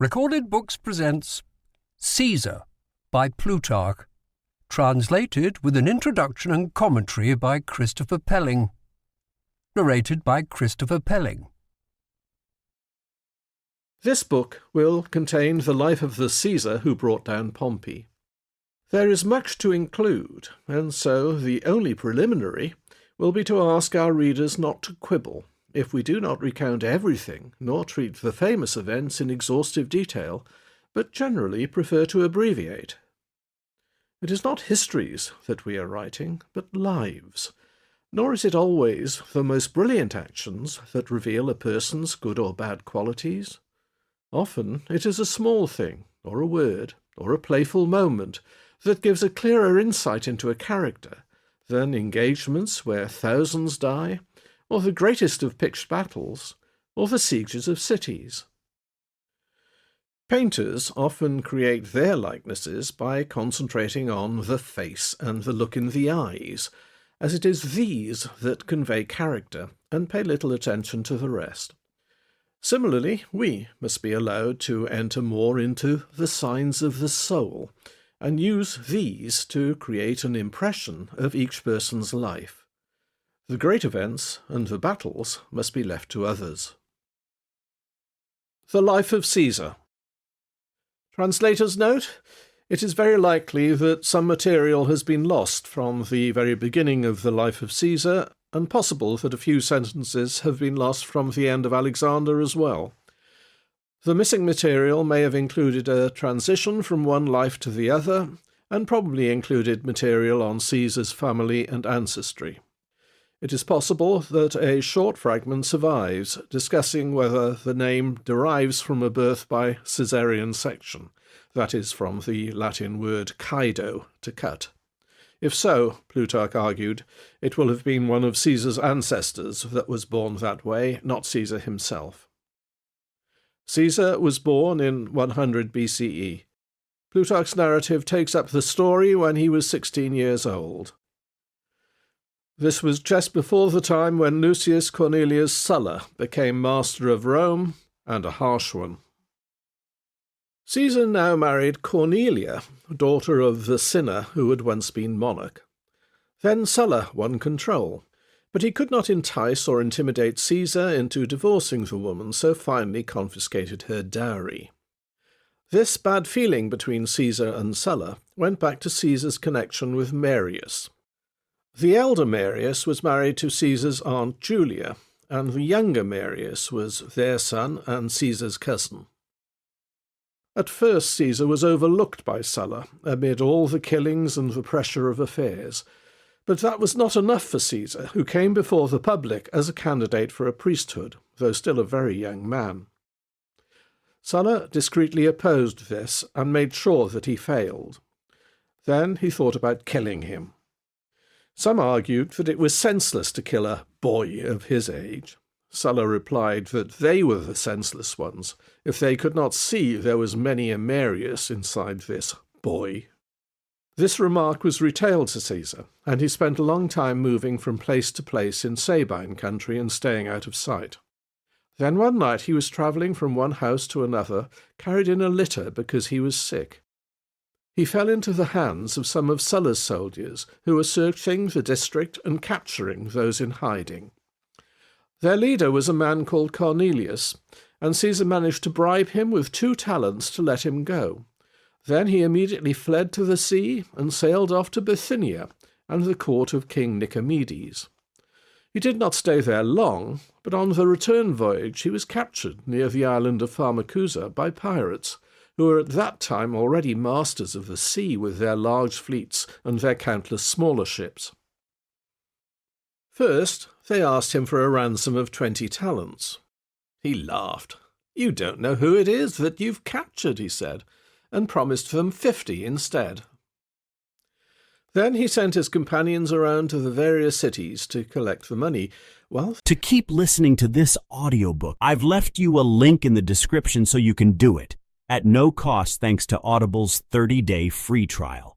Recorded Books presents Caesar by Plutarch, translated with an introduction and commentary by Christopher Pelling. Narrated by Christopher Pelling. This book will contain the life of the Caesar who brought down Pompey. There is much to include, and so the only preliminary will be to ask our readers not to quibble if we do not recount everything, nor treat the famous events in exhaustive detail, but generally prefer to abbreviate. It is not histories that we are writing, but lives, nor is it always the most brilliant actions that reveal a person's good or bad qualities. Often it is a small thing, or a word, or a playful moment, that gives a clearer insight into a character than engagements where thousands die, or the greatest of pitched battles, or the sieges of cities. Painters often create their likenesses by concentrating on the face and the look in the eyes, as it is these that convey character, and pay little attention to the rest. Similarly, we must be allowed to enter more into the signs of the soul, and use these to create an impression of each person's life. The great events and the battles must be left to others. The life of Caesar. Translator's note: it is very likely that some material has been lost from the very beginning of the life of Caesar, and possible that a few sentences have been lost from the end of Alexander as well. The missing material may have included a transition from one life to the other, and probably included material on Caesar's family and ancestry. It is possible that a short fragment survives, discussing whether the name derives from a birth by caesarean section, that is, from the Latin word caedo, to cut. If so, Plutarch argued, it will have been one of Caesar's ancestors that was born that way, not Caesar himself. Caesar was born in 100 BCE. Plutarch's narrative takes up the story when he was 16 years old. This was just before the time when Lucius Cornelius Sulla became master of Rome, and a harsh one. Caesar now married Cornelia, daughter of the Cinna who had once been monarch. Then Sulla won control, but he could not entice or intimidate Caesar into divorcing the woman, so finally confiscated her dowry. This bad feeling between Caesar and Sulla went back to Caesar's connection with Marius. The elder Marius was married to Caesar's aunt Julia, and the younger Marius was their son and Caesar's cousin. At first Caesar was overlooked by Sulla, amid all the killings and the pressure of affairs, but that was not enough for Caesar, who came before the public as a candidate for a priesthood, though still a very young man. Sulla discreetly opposed this, and made sure that he failed. Then he thought about killing him. Some argued that it was senseless to kill a boy of his age. Sulla replied that they were the senseless ones, if they could not see there was many a Marius inside this boy. This remark was retailed to Caesar, and he spent a long time moving from place to place in Sabine country and staying out of sight. Then one night he was travelling from one house to another, carried in a litter because he was sick. He fell into the hands of some of Sulla's soldiers, who were searching the district and capturing those in hiding. Their leader was a man called Cornelius, and Caesar managed to bribe him with 2 talents to let him go. Then he immediately fled to the sea and sailed off to Bithynia and the court of King Nicomedes. He did not stay there long, but on the return voyage he was captured near the island of Pharmacusa by pirates, who were at that time already masters of the sea with their large fleets and their countless smaller ships. First, they asked him for a ransom of 20 talents. He laughed. "You don't know who it is that you've captured," he said, and promised them 50 instead. Then he sent his companions around to the various cities to collect the money. To keep listening to this audiobook, I've left you a link in the description so you can do it, at no cost thanks to Audible's 30-day free trial.